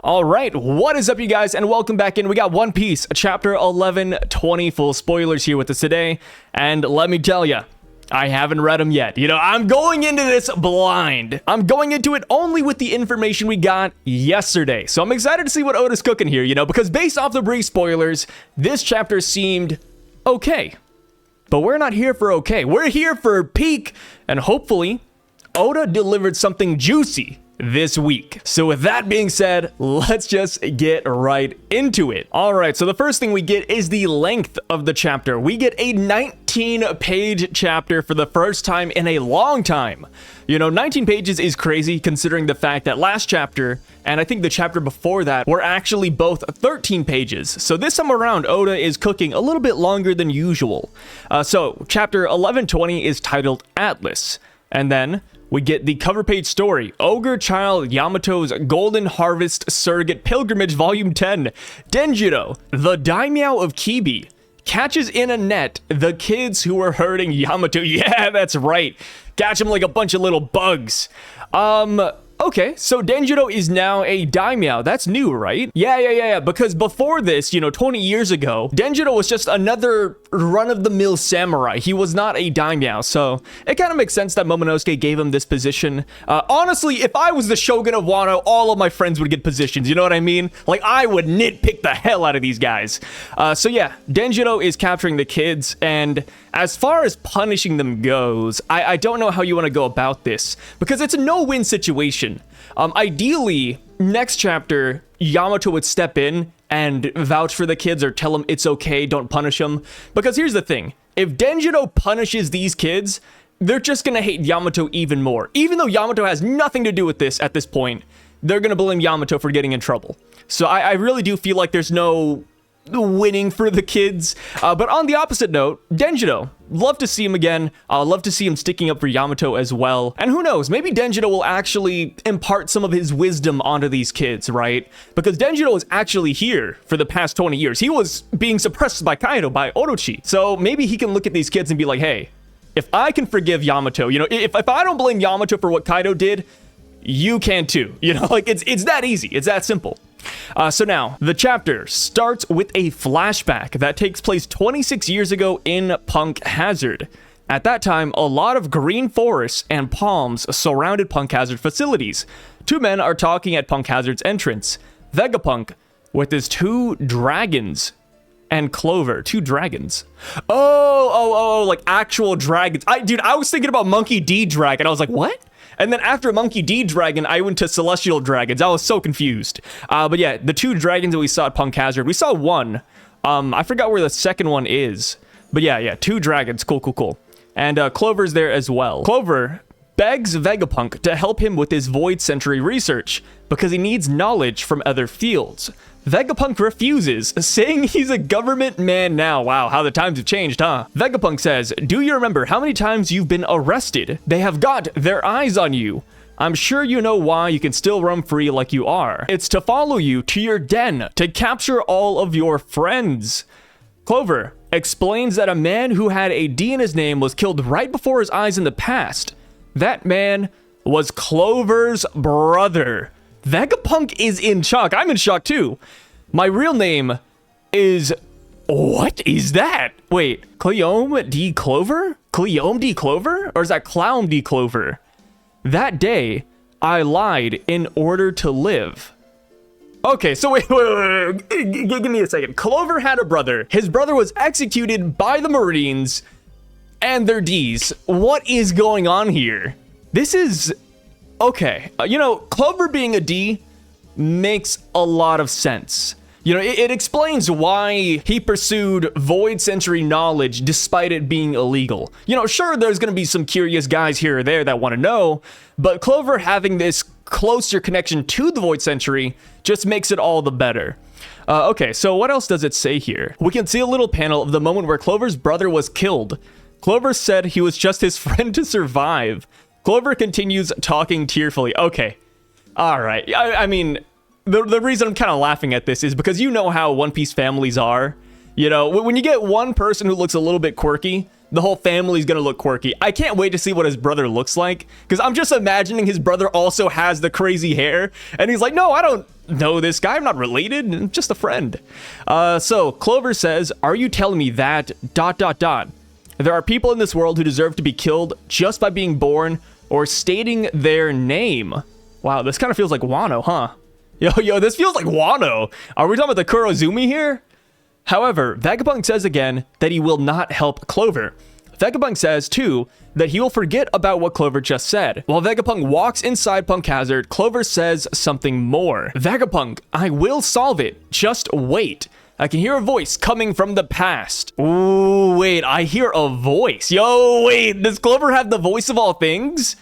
All right, what is up, you guys, and welcome back in. We got One Piece, chapter 1120, full spoilers here with us today, and let me tell you, I haven't read them yet. I'm going into this blind. I'm going into it only with the information we got yesterday, so I'm excited to see what Oda's cooking here, because based off the brief spoilers, this chapter seemed okay. But we're not here for okay. We're here for peak, and hopefully, Oda delivered something juicy this week. So with that being said, let's just get right into it. All right, so the first thing we get is the length of the chapter. We get a 19-page chapter for the first time in a long time. 19 pages is crazy considering the fact that last chapter, and I think the chapter before that, were actually both 13 pages. So this time around, Oda is cooking a little bit longer than usual. So chapter 1120 is titled Atlas, and then we get the cover page story, Ogre Child Yamato's Golden Harvest Surrogate Pilgrimage Volume 10. Denjiro, the daimyo of Kibi, catches in a net the kids who were hurting Yamato. Yeah, that's right. Catch them like a bunch of little bugs. Okay, so Denjiro is now a daimyo. That's new, right? Yeah. Because before this, 20 years ago, Denjiro was just another run-of-the-mill samurai. He was not a daimyo, so it kind of makes sense that Momonosuke gave him this position. Honestly, if I was the Shogun of Wano, all of my friends would get positions, you know what I mean? Like, I would nitpick the hell out of these guys. So yeah, Denjiro is capturing the kids, and as far as punishing them goes, I don't know how you want to go about this, because it's a no-win situation. Ideally, next chapter, Yamato would step in and vouch for the kids or tell them it's okay, don't punish them. Because here's the thing, if Denjiro punishes these kids, they're just gonna hate Yamato even more. Even though Yamato has nothing to do with this at this point, they're gonna blame Yamato for getting in trouble. So I really do feel like there's no winning for the kids. But on the opposite note, Denjiro, love to see him again. Love to see him sticking up for Yamato as well. And who knows, maybe Denjiro will actually impart some of his wisdom onto these kids, right? Because Denjiro was actually here for the past 20 years. He was being suppressed by Kaido, by Orochi. So maybe he can look at these kids and be like, hey, if I can forgive Yamato, if I don't blame Yamato for what Kaido did, you can too. It's that easy. It's that simple. So now, the chapter starts with a flashback that takes place 26 years ago in Punk Hazard. At that time, a lot of green forests and palms surrounded Punk Hazard facilities. Two men are talking at Punk Hazard's entrance. Vegapunk, with his two dragons, and Clover, two dragons. Oh, like actual dragons. I was thinking about Monkey D Dragon. I was like, what? And then after Monkey D Dragon, I went to Celestial Dragons. I was so confused. But yeah, the two dragons that we saw at Punk Hazard, we saw one. I forgot where the second one is. But yeah, two dragons. Cool. And Clover's there as well. Clover begs Vegapunk to help him with his Void Century research because he needs knowledge from other fields. Vegapunk refuses, saying he's a government man now. Wow, how the times have changed, huh? Vegapunk says, do you remember how many times you've been arrested? They have got their eyes on you. I'm sure you know why you can still roam free like you are. It's to follow you to your den, to capture all of your friends. Clover explains that a man who had a D in his name was killed right before his eyes in the past. That man was Clover's brother. Vegapunk is in shock. I'm in shock too. My real name is... What is that? Wait, Cleome D. Clover? Cleome D. Clover? Or is that Clown D. Clover? That day, I lied in order to live. Okay, so wait. Give me a second. Clover had a brother. His brother was executed by the Marines and their Ds. What is going on here? This is... Okay, Clover being a D makes a lot of sense. It explains why he pursued Void Century knowledge despite it being illegal. Sure, there's going to be some curious guys here or there that want to know, but Clover having this closer connection to the Void Century just makes it all the better. Okay, so what else does it say here? We can see a little panel of the moment where Clover's brother was killed. Clover said he was just his friend to survive. Clover continues talking tearfully. Okay. All right. I mean, the reason I'm kind of laughing at this is because you know how One Piece families are. When you get one person who looks a little bit quirky, the whole family's gonna look quirky. I can't wait to see what his brother looks like, because I'm just imagining his brother also has the crazy hair, and he's like, no, I don't know this guy, I'm not related, I'm just a friend. So Clover says, are you telling me that ... there are people in this world who deserve to be killed just by being born or stating their name? Wow, this kind of feels like Wano, huh? Yo, this feels like Wano. Are we talking about the Kurozumi here? However, Vegapunk says again that he will not help Clover. Vegapunk says, too, that he will forget about what Clover just said. While Vegapunk walks inside Punk Hazard, Clover says something more. Vegapunk, I will solve it. Just wait. I can hear a voice coming from the past. Ooh, wait, I hear a voice. Yo, wait, does Clover have the voice of all things?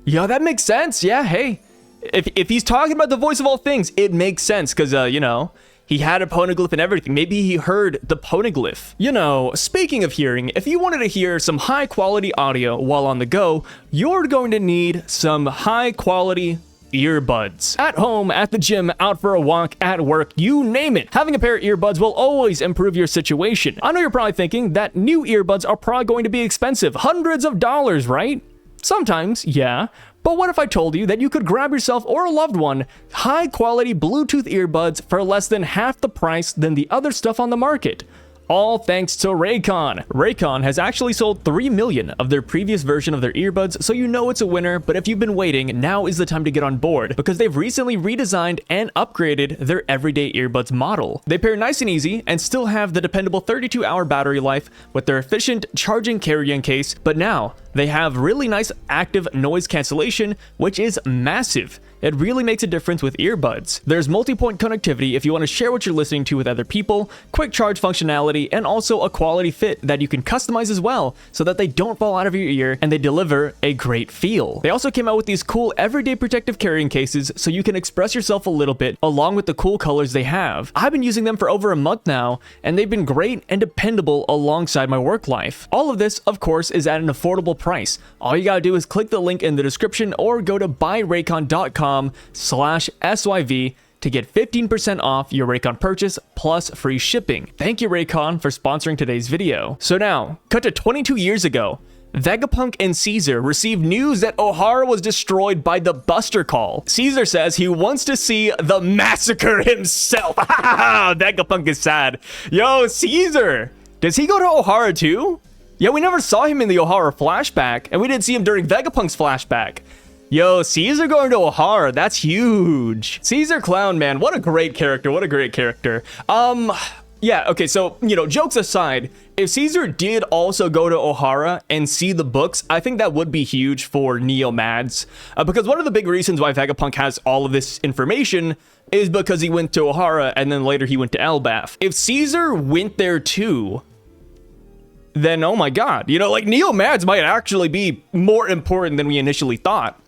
Yo, that makes sense. Yeah, hey. If he's talking about the voice of all things, it makes sense, because, you know, he had a poneglyph and everything. Maybe he heard the poneglyph. You know, speaking of hearing, if you wanted to hear some high quality audio while on the go, you're going to need some high quality earbuds. At home, at the gym, out for a walk, at work, you name it. Having a pair of earbuds will always improve your situation. I know you're probably thinking that new earbuds are probably going to be expensive. Hundreds of dollars, right? Sometimes, yeah. But what if I told you that you could grab yourself or a loved one high quality Bluetooth earbuds for less than half the price than the other stuff on the market? All thanks to Raycon. Raycon has actually sold 3 million of their previous version of their earbuds, so you know it's a winner, but if you've been waiting, now is the time to get on board, because they've recently redesigned and upgraded their everyday earbuds model. They pair nice and easy, and still have the dependable 32-hour battery life with their efficient charging carry-on case, but now they have really nice active noise cancellation, which is massive. It really makes a difference with earbuds. There's multi-point connectivity if you want to share what you're listening to with other people, quick charge functionality, and also a quality fit that you can customize as well so that they don't fall out of your ear and they deliver a great feel. They also came out with these cool everyday protective carrying cases so you can express yourself a little bit along with the cool colors they have. I've been using them for over a month now, and they've been great and dependable alongside my work life. All of this, of course, is at an affordable price. All you gotta do is click the link in the description or go to buyraycon.com/SYV to get 15% off your Raycon purchase plus free shipping. Thank you, Raycon, for sponsoring today's video. So now, cut to 22 years ago. Vegapunk and Caesar received news that Ohara was destroyed by the Buster Call. Caesar says he wants to see the massacre himself. Vegapunk is sad. Yo, Caesar, does he go to Ohara too? Yeah, we never saw him in the Ohara flashback, and we didn't see him during Vegapunk's flashback. Yo, Caesar going to Ohara, that's huge. Caesar Clown, man, what a great character, what a great character. Yeah, okay, so, you know, jokes aside, if Caesar did also go to Ohara and see the books, I think that would be huge for Neo Mads. Because one of the big reasons why Vegapunk has all of this information is because he went to Ohara and then later he went to Elbaf. If Caesar went there too, then oh my god, you know, like Neo Mads might actually be more important than we initially thought.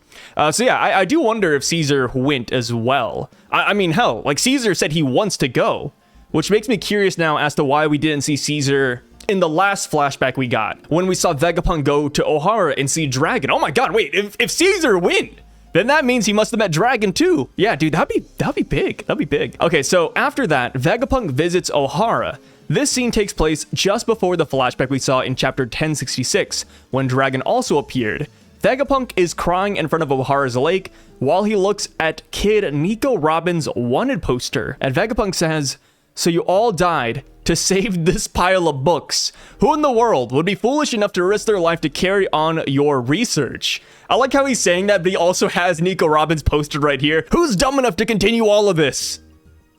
So yeah, I do wonder if Caesar went as well. I mean, hell, like Caesar said he wants to go, which makes me curious now as to why we didn't see Caesar in the last flashback we got, when we saw Vegapunk go to Ohara and see Dragon. Oh my god, wait, if Caesar went, then that means he must have met Dragon too. Yeah, dude, that'd be big. That'd be big. Okay, so after that, Vegapunk visits Ohara. This scene takes place just before the flashback we saw in chapter 1066, when Dragon also appeared. Vegapunk is crying in front of Ohara's lake while he looks at Kid Nico Robin's wanted poster. And Vegapunk says, "So you all died to save this pile of books. Who in the world would be foolish enough to risk their life to carry on your research?" I like how he's saying that, but he also has Nico Robin's poster right here. Who's dumb enough to continue all of this?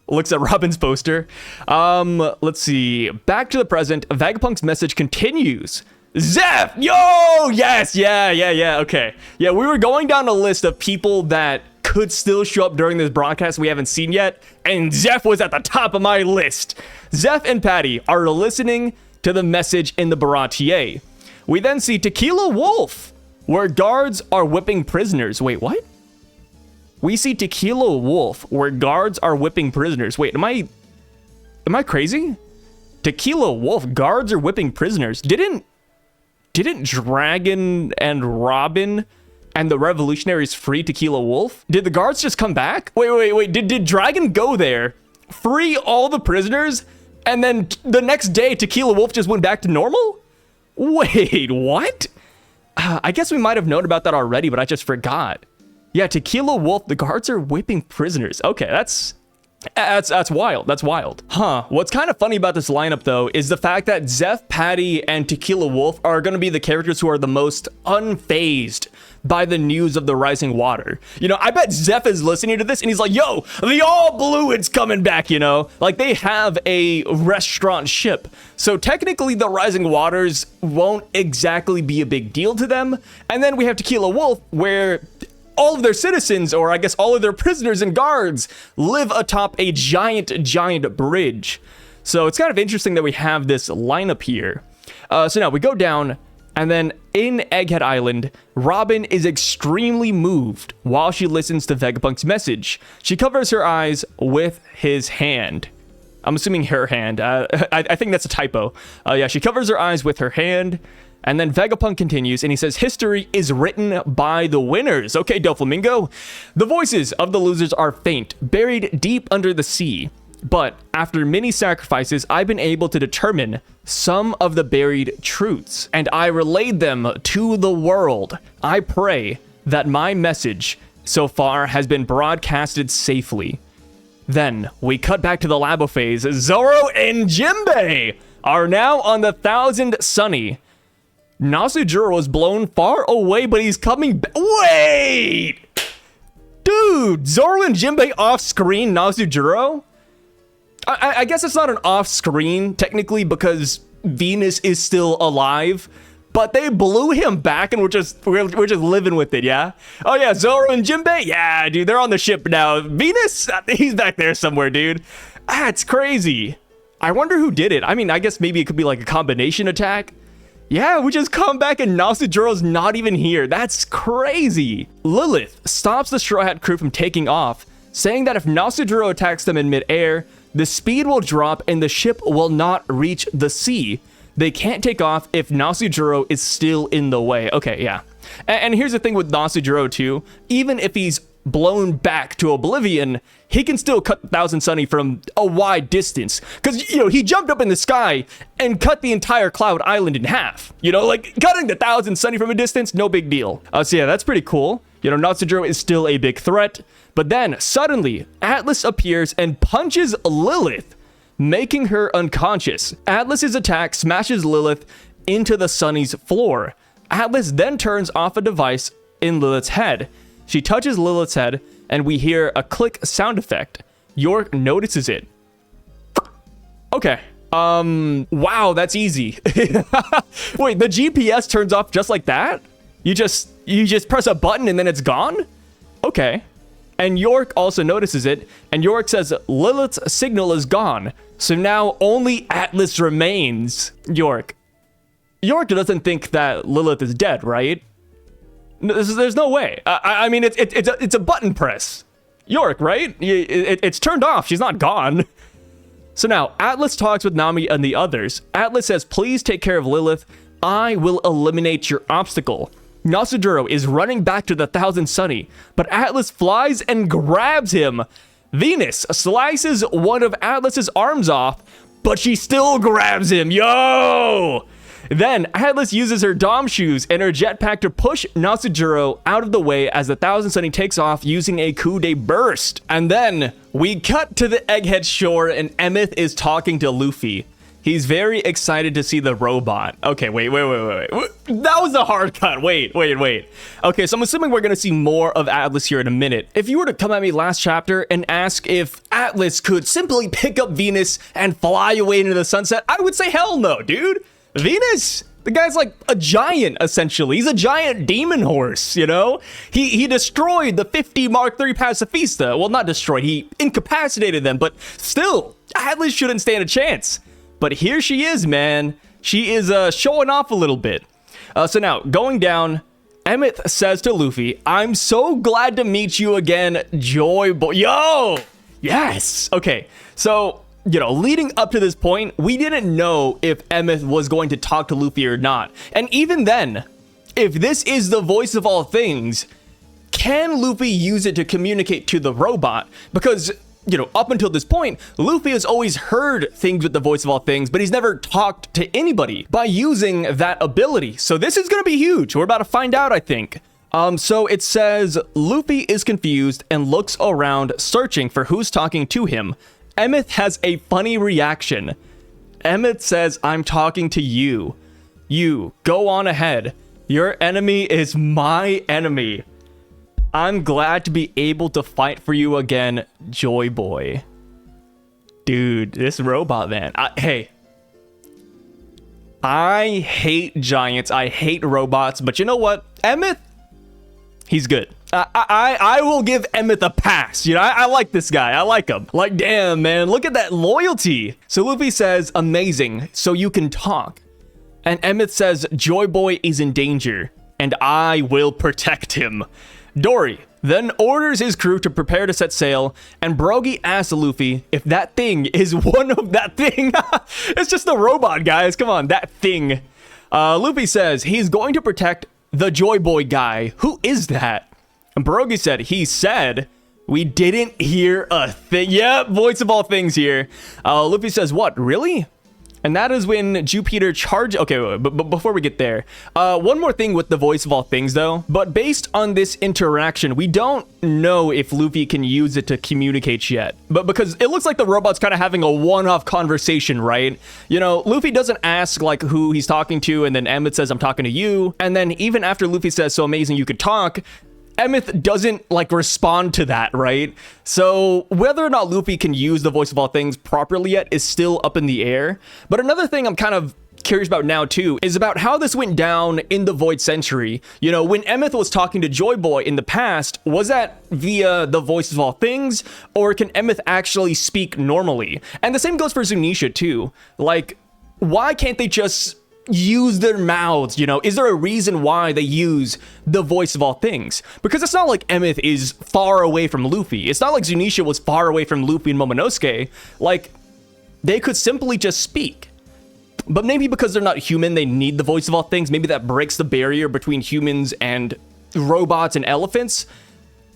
Looks at Robin's poster. Let's see. Back to the present, Vegapunk's message continues. Zeph! Yo! Yes! Yeah, okay. Yeah, we were going down a list of people that could still show up during this broadcast we haven't seen yet, and Zeph was at the top of my list. Zeph and Patty are listening to the message in the Baratier. We then see Tequila Wolf, where guards are whipping prisoners. Wait, what? We see Tequila Wolf, where guards are whipping prisoners. Wait, am I crazy? Tequila Wolf, guards are whipping prisoners. Didn't Dragon and Robin and the revolutionaries free Tequila Wolf? Did the guards just come back? Wait. Did Dragon go there, free all the prisoners, and then the next day Tequila Wolf just went back to normal? Wait, what? I guess we might have known about that already, but I just forgot. Yeah, Tequila Wolf, the guards are whipping prisoners. Okay, that's wild. That's wild. Huh. What's kind of funny about this lineup, though, is the fact that Zeph, Patty, and Tequila Wolf are going to be the characters who are the most unfazed by the news of the rising water. You know, I bet Zeph is listening to this and he's like, yo, the all blue, it's coming back, you know? Like, they have a restaurant ship. So technically, the rising waters won't exactly be a big deal to them. And then we have Tequila Wolf, where all of their citizens, or I guess all of their prisoners and guards, live atop a giant bridge. So it's kind of interesting that we have this lineup here. So now we go down, and then in Egghead Island, Robin is extremely moved while she listens to Vegapunk's message. She covers her eyes with his hand. I'm assuming her hand. I think that's a typo. Yeah, she covers her eyes with her hand. And then Vegapunk continues, and he says, history is written by the winners. Okay, Doflamingo. The voices of the losers are faint, buried deep under the sea. But after many sacrifices, I've been able to determine some of the buried truths, and I relayed them to the world. I pray that my message so far has been broadcasted safely. Then we cut back to the Labo phase. Zoro and Jinbei are now on the 1000 Sunny. Nasujiro was blown far away, but he's coming back. Wait! Dude, Zoro and Jinbei off-screen Nasujiro? I guess it's not an off-screen, technically, because Venus is still alive. But they blew him back, and we're just living with it, yeah? Oh, yeah, Zoro and Jinbei? Yeah, dude, they're on the ship now. Venus? He's back there somewhere, dude. It's crazy. I wonder who did it. I mean, I guess maybe it could be like a combination attack. Yeah, we just come back and Nasujiro's not even here. That's crazy. Lilith stops the Straw Hat crew from taking off, saying that if Nasujiro attacks them in midair, the speed will drop and the ship will not reach the sea. They can't take off if Nasujiro is still in the way. Okay, yeah. And here's the thing with Nasujiro too. Even if he's blown back to oblivion, he can still cut 1000 Sunny from a wide distance. Because, you know, he jumped up in the sky and cut the entire Cloud Island in half. You know, like, cutting the 1000 Sunny from a distance, no big deal. So yeah, that's pretty cool. You know, Nasujiro is still a big threat. But then, suddenly, Atlas appears and punches Lilith, making her unconscious. Atlas's attack smashes Lilith into the Sunny's floor. Atlas then turns off a device in Lilith's head. She touches Lilith's head, and we hear a click sound effect. York notices it. Okay. Wow, that's easy. Wait, the GPS turns off just like that? You just press a button and then it's gone? Okay. And York also notices it, and York says Lilith's signal is gone, so now only Atlas remains. York doesn't think that Lilith is dead, right? There's no way. I mean, it's a button press. York, right? It's turned off. She's not gone. So now, Atlas talks with Nami and the others. Atlas says, please take care of Lilith. I will eliminate your obstacle. Nasujiro is running back to the 1000 Sunny, but Atlas flies and grabs him. Venus slices one of Atlas's arms off, but she still grabs him. Yo! Then Atlas uses her Dom shoes and her jetpack to push Nasujiro out of the way as the 1000 Sunny takes off using a coup de burst. And then we cut to the Egghead shore and Emeth is talking to Luffy. He's very excited to see the robot. Okay, wait. That was a hard cut. Wait. Okay, so I'm assuming we're gonna see more of Atlas here in a minute. If you were to come at me last chapter and ask if Atlas could simply pick up Venus and fly away into the sunset, I would say hell no, dude. Venus? The guy's like a giant, essentially. He's a giant demon horse, you know? He destroyed the 50 Mark III Pacifista. Well, not destroyed, he incapacitated them, but still, Atlas shouldn't stand a chance. But here she is, man. She is showing off a little bit. So now, going down, Emeth says to Luffy, I'm so glad to meet you again, Joy Boy. Yo! Yes! Okay, so, you know, leading up to this point, we didn't know if Emeth was going to talk to Luffy or not. And even then, if this is the voice of all things, can Luffy use it to communicate to the robot? Because you know, up until this point, Luffy has always heard things with the voice of all things, but he's never talked to anybody by using that ability. So this is going to be huge. We're about to find out, I think. So it says, Luffy is confused and looks around searching for who's talking to him. Emeth has a funny reaction. Emeth says, I'm talking to you. You, go on ahead. Your enemy is my enemy. I'm glad to be able to fight for you again, Joy Boy. Dude, this robot, man. Hey. I hate giants. I hate robots. But you know what? Emeth, he's good. I will give Emeth a pass. You know, I like this guy. I like him. Like, damn, man. Look at that loyalty. So Luffy says, amazing. So you can talk. And Emeth says, Joy Boy is in danger. And I will protect him. Dory then orders his crew to prepare to set sail, and Brogy asks Luffy if that thing is one of that thing. It's just a robot, guys. Come on, that thing. Luffy says he's going to protect the Joy Boy guy. Who is that? And Brogy said, he said, we didn't hear a thing. Yep, voice of all things here. Luffy says, what, really? And that is when Jupiter charged... Okay, but before we get there, one more thing with the voice of all things, though. But based on this interaction, we don't know if Luffy can use it to communicate yet. But because it looks like the robot's kind of having a one-off conversation, right? You know, Luffy doesn't ask, like, who he's talking to, and then Emeth says, I'm talking to you. And then even after Luffy says, so amazing you could talk... Emeth doesn't, like, respond to that, right? So whether or not Luffy can use the voice of all things properly yet is still up in the air. But another thing I'm kind of curious about now, too, is about how this went down in the Void Century. You know, when Emeth was talking to Joy Boy in the past, was that via the voice of all things? Or can Emeth actually speak normally? And the same goes for Zunisha, too. Like, why can't they just... use their mouths, you know? Is there a reason why they use the voice of all things? Because it's not like Emeth is far away from Luffy. It's not like Zunisha was far away from Luffy and Momonosuke. Like, they could simply just speak. But maybe because they're not human, they need the voice of all things. Maybe that breaks the barrier between humans and robots and elephants.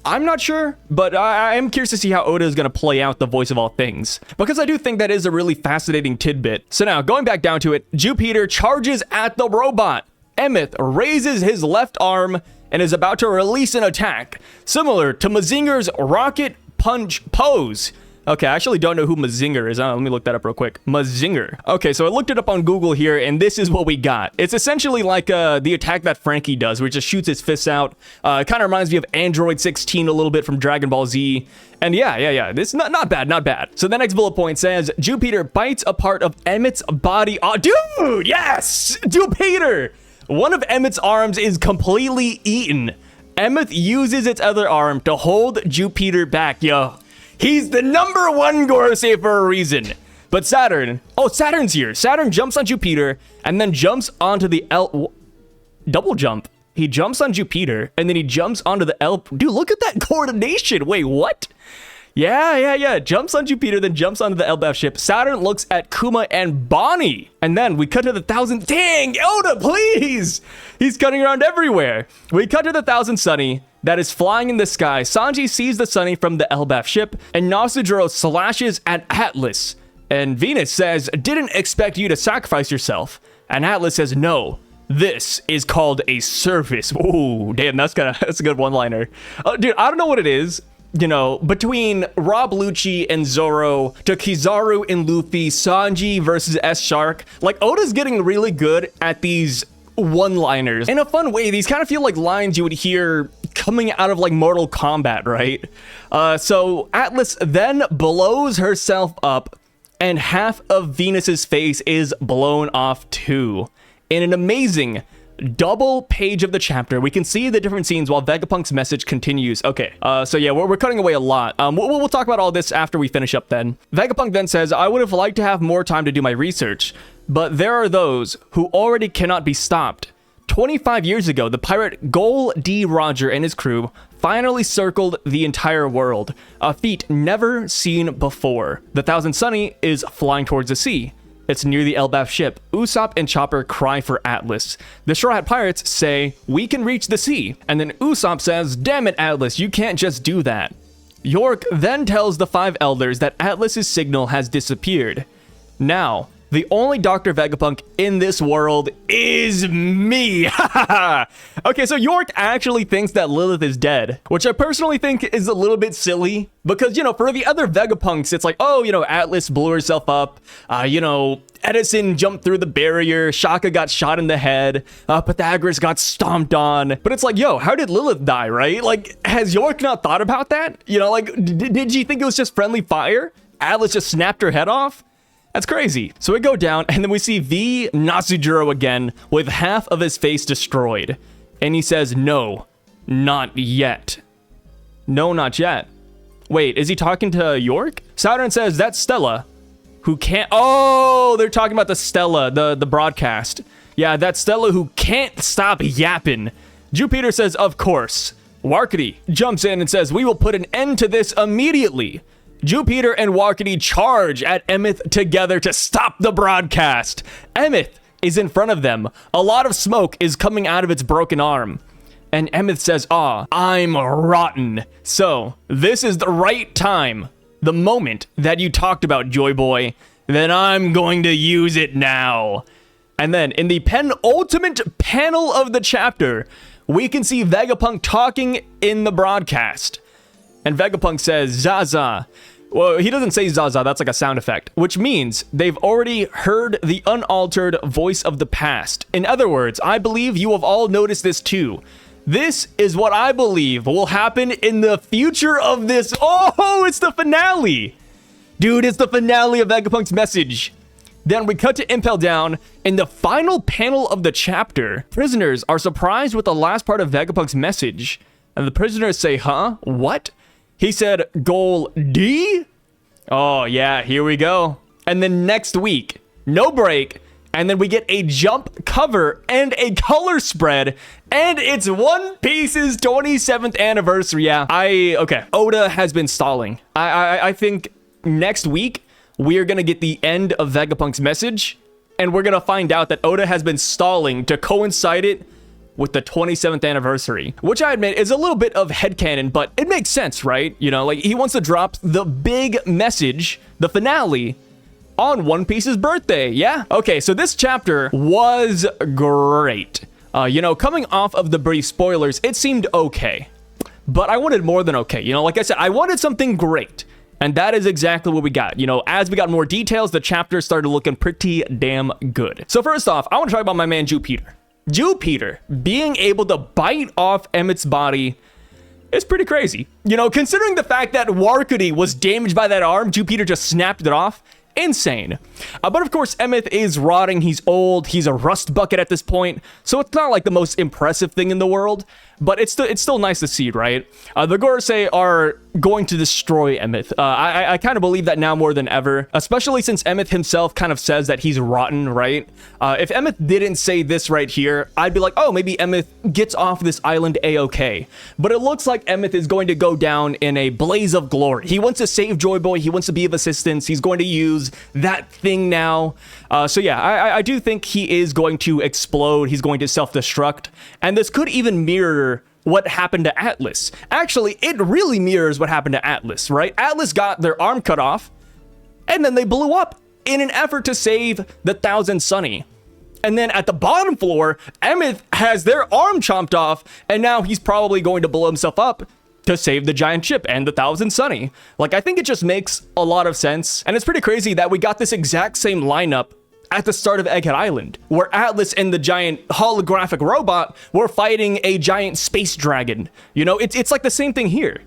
I'm not sure, but I am curious to see how Oda is going to play out the voice of all things, because I do think that is a really fascinating tidbit. So now, going back down to it, Jupiter charges at the robot. Emeth raises his left arm and is about to release an attack, similar to Mazinger's rocket punch pose. Okay, I actually don't know who Mazinger is. Let me look that up real quick. Mazinger. Okay, so I looked it up on Google here, and this is what we got. It's essentially like the attack that Frankie does, where he just shoots his fists out. It kind of reminds me of Android 16 a little bit from Dragon Ball Z. And yeah. This is not bad. So the next bullet point says, Jupiter bites a part of Emeth's body. Oh, dude, yes! Jupiter! One of Emeth's arms is completely eaten. Emeth uses its other arm to hold Jupiter back, yo. He's the #1 Gorosei for a reason. But Saturn... Oh, Saturn's here. Saturn jumps on Jupiter and then jumps onto the double jump. He jumps on Jupiter and then he jumps onto the Dude, look at that coordination. Wait, what? Yeah. Jumps on Jupiter, then jumps onto the Elbaf ship. Saturn looks at Kuma and Bonnie. And then we cut to the 1000... Dang, Oda, please! He's cutting around everywhere. We cut to the 1000 Sunny that is flying in the sky. Sanji sees the Sunny from the Elbaf ship, and Nasujiro slashes at Atlas. And Venus says, didn't expect you to sacrifice yourself. And Atlas says, no, this is called a service. Ooh, damn, that's a good one-liner. Dude, I don't know what it is. You know, between Rob Lucci and Zoro, to Kizaru and Luffy, Sanji versus S-Shark, like, Oda's getting really good at these one-liners. In a fun way, these kind of feel like lines you would hear coming out of, like, Mortal Kombat, right? So Atlas then blows herself up, and half of Venus's face is blown off too. In an amazing double page of the chapter, we can see the different scenes while Vegapunk's message continues. Okay, so yeah, we're cutting away a lot. We'll talk about all this after we finish up then. Vegapunk then says, I would have liked to have more time to do my research, but there are those who already cannot be stopped. 25 years ago, the pirate Gol D. Roger and his crew finally circled the entire world, a feat never seen before. The 1000 Sunny is flying towards the sea. It's near the Elbaf ship. Usopp and Chopper cry for Atlas. The Straw Hat Pirates say, we can reach the sea. And then Usopp says, damn it, Atlas, you can't just do that. York then tells the 5 elders that Atlas's signal has disappeared. Now, the only Dr. Vegapunk in this world is me. Okay, so York actually thinks that Lilith is dead, which I personally think is a little bit silly because, you know, for the other Vegapunks, it's like, oh, you know, Atlas blew herself up, you know, Edison jumped through the barrier, Shaka got shot in the head, Pythagoras got stomped on. But it's like, yo, how did Lilith die, right? Like, has York not thought about that? You know, like, did you think it was just friendly fire? Atlas just snapped her head off? That's crazy. So we go down, and then we see V Nasujiro again with half of his face destroyed. And he says, no, not yet. No, not yet. Wait, is he talking to York? Saturn says, that's Stella, who can't... Oh, they're talking about the Stella, the broadcast. Yeah, that's Stella who can't stop yapping. Jupiter says, of course. Warkity jumps in and says, we will put an end to this immediately. Jupiter and Warkity charge at Emeth together to stop the broadcast. Emeth is in front of them. A lot of smoke is coming out of its broken arm. And Emeth says, I'm rotten. So, this is the right time, the moment that you talked about, Joy Boy. Then I'm going to use it now. And then, in the penultimate panel of the chapter, we can see Vegapunk talking in the broadcast. And Vegapunk says, Zaza. Well, he doesn't say Zaza, that's like a sound effect, which means they've already heard the unaltered voice of the past. In other words, I believe you have all noticed this too. This is what I believe will happen in the future of this. Oh, it's the finale. Dude, it's the finale of Vegapunk's message. Then we cut to Impel Down. In the final panel of the chapter, prisoners are surprised with the last part of Vegapunk's message. And the prisoners say, huh? What? He said, goal D? Oh, yeah, here we go. And then next week, no break, and then we get a jump cover and a color spread, and it's One Piece's 27th anniversary. Yeah, okay. Oda has been stalling. I think next week, we are going to get the end of Vegapunk's message, and we're going to find out that Oda has been stalling to coincide it with the 27th anniversary, which I admit is a little bit of headcanon, but it makes sense, right? You know, like he wants to drop the big message, the finale, on One Piece's birthday. Yeah. Okay, so this chapter was great. You know, coming off of the brief spoilers, it seemed okay, but I wanted more than okay. You know, like I said, I wanted something great. And that is exactly what we got. You know, as we got more details, the chapter started looking pretty damn good. So first off, I want to talk about my man Jupiter. Jupiter being able to bite off Emeth's body is pretty crazy. You know, considering the fact that Warkity was damaged by that arm, Jupiter just snapped it off. Insane. But of course, Emeth is rotting. He's old. He's a rust bucket at this point. So it's not like the most impressive thing in the world, but it's still nice to see, right? The Gorosei are going to destroy Emeth. I kind of believe that now more than ever, especially since Emeth himself kind of says that he's rotten, right? If Emeth didn't say this right here, I'd be like, oh, maybe Emeth gets off this island a-okay. But it looks like Emeth is going to go down in a blaze of glory. He wants to save Joy Boy. He wants to be of assistance. He's going to use that thing now. So yeah, I do think he is going to explode. He's going to self-destruct. And this could even mirror what happened to Atlas. Actually, it really mirrors what happened to Atlas, right? Atlas got their arm cut off, and then they blew up in an effort to save the Thousand Sunny. And then at the bottom floor, Emeth has their arm chomped off, and now he's probably going to blow himself up to save the giant ship and the Thousand Sunny. Like, I think it just makes a lot of sense. And it's pretty crazy that we got this exact same lineup at the start of Egghead Island, where Atlas and the giant holographic robot were fighting a giant space dragon. You know, it's like the same thing here.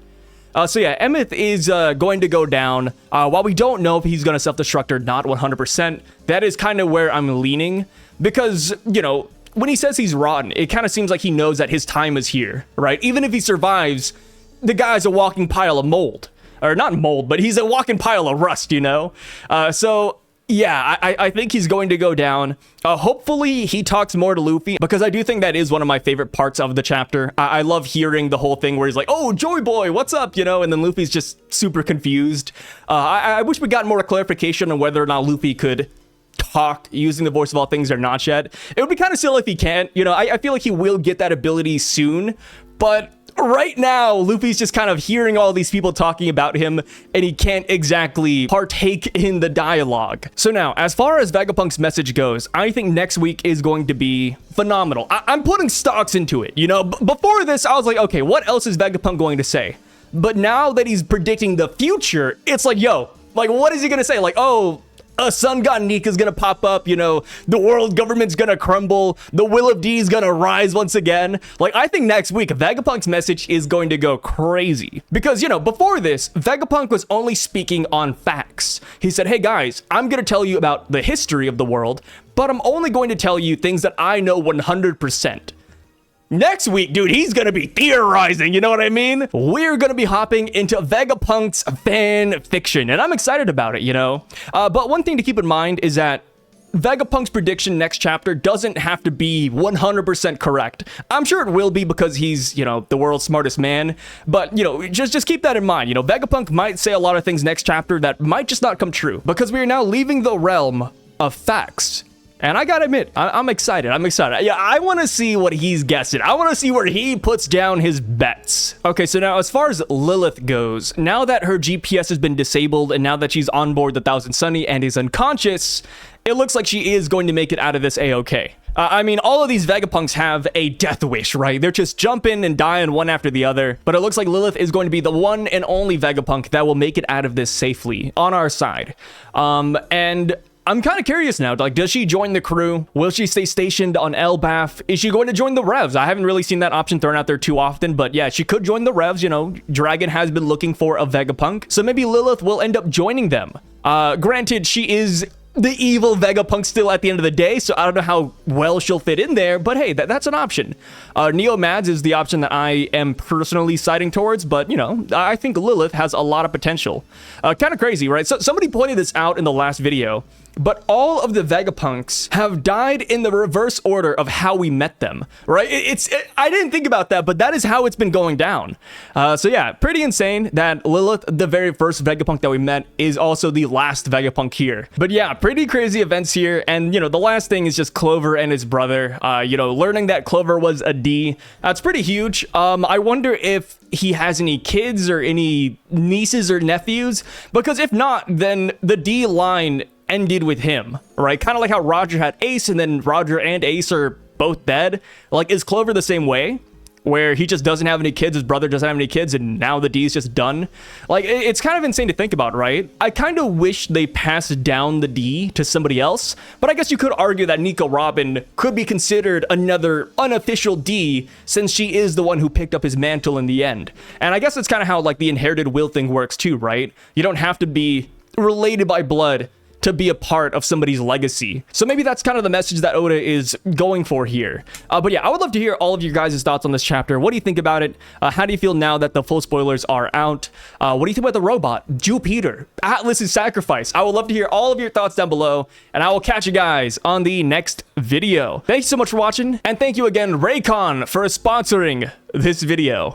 So yeah, Emeth is going to go down. While we don't know if he's going to self-destruct or not 100%, that is kind of where I'm leaning. Because, you know, when he says he's rotten, it kind of seems like he knows that his time is here, right? Even if he survives, the guy's a walking pile of mold. Or not mold, but he's a walking pile of rust, you know? So yeah, I think he's going to go down. Hopefully he talks more to Luffy, because I do think that is one of my favorite parts of the chapter. I love hearing the whole thing where he's like, oh, Joy Boy, what's up? You know, and then Luffy's just super confused. I wish we got more clarification on whether or not Luffy could talk using the voice of all things or not yet. It would be kind of silly if he can't. You know, I feel like he will get that ability soon, but right now, Luffy's just kind of hearing all these people talking about him, and he can't exactly partake in the dialogue. So now, as far as Vegapunk's message goes, I think next week is going to be phenomenal. I'm putting stocks into it, you know? Before this, I was like, okay, what else is Vegapunk going to say? But now that he's predicting the future, it's like, yo, like, what is he gonna say? Like, oh, a sun god Nika's gonna pop up, you know, the world government's gonna crumble, the will of D is gonna rise once again. Like, I think next week, Vegapunk's message is going to go crazy. Because, you know, before this, Vegapunk was only speaking on facts. He said, hey guys, I'm gonna tell you about the history of the world, but I'm only going to tell you things that I know 100%. Next week, dude, he's gonna be theorizing, you know what I mean? We're gonna be hopping into Vegapunk's fan fiction, and I'm excited about it, you know? But one thing to keep in mind is that Vegapunk's prediction next chapter doesn't have to be 100% correct. I'm sure it will be because he's, you know, the world's smartest man, but, you know, just keep that in mind. You know, Vegapunk might say a lot of things next chapter that might just not come true, because we are now leaving the realm of facts. And I gotta admit, I'm excited. Yeah, I want to see what he's guessing. I want to see where he puts down his bets. Okay, so now as far as Lilith goes, now that her GPS has been disabled and now that she's on board the Thousand Sunny and is unconscious, it looks like she is going to make it out of this A-okay. I mean, all of these Vegapunks have a death wish, right? They're just jumping and dying one after the other. But it looks like Lilith is going to be the one and only Vegapunk that will make it out of this safely on our side. And I'm kind of curious now, like, does she join the crew? Will she stay stationed on Elbaf? Is she going to join the Revs? I haven't really seen that option thrown out there too often, but yeah, she could join the Revs, you know. Dragon has been looking for a Vegapunk, so maybe Lilith will end up joining them. Granted, she is the evil Vegapunk still at the end of the day, so I don't know how well she'll fit in there, but hey, that's an option. Neo Mads is the option that I am personally siding towards, but, you know, I think Lilith has a lot of potential. Kind of crazy, right? So somebody pointed this out in the last video, but all of the Vegapunks have died in the reverse order of how we met them, right? I didn't think about that, but that is how it's been going down. So yeah, pretty insane that Lilith, the very first Vegapunk that we met, is also the last Vegapunk here. But yeah, pretty crazy events here. And, you know, the last thing is just Clover and his brother, you know, learning that Clover was a D. That's pretty huge. I wonder if he has any kids or any nieces or nephews, because if not, then the D line ended with him, right? Kind of like how Roger had Ace and then Roger and Ace are both dead. Like, is Clover the same way, where he just doesn't have any kids, his brother doesn't have any kids, and now the D's just done? Like, it's kind of insane to think about, right? I kind of wish they passed down the D to somebody else, but I guess you could argue that Nico Robin could be considered another unofficial D, since she is the one who picked up his mantle in the end. And I guess it's kind of how, like, the inherited will thing works too, right? You don't have to be related by blood to be a part of somebody's legacy. So maybe that's kind of the message that Oda is going for here. But yeah, I would love to hear all of your guys' thoughts on this chapter. What do you think about it? How do you feel now that the full spoilers are out? What do you think about the robot, Jupiter, Atlas's sacrifice? I would love to hear all of your thoughts down below, and I will catch you guys on the next video. Thank you so much for watching, and thank you again, Raycon, for sponsoring this video.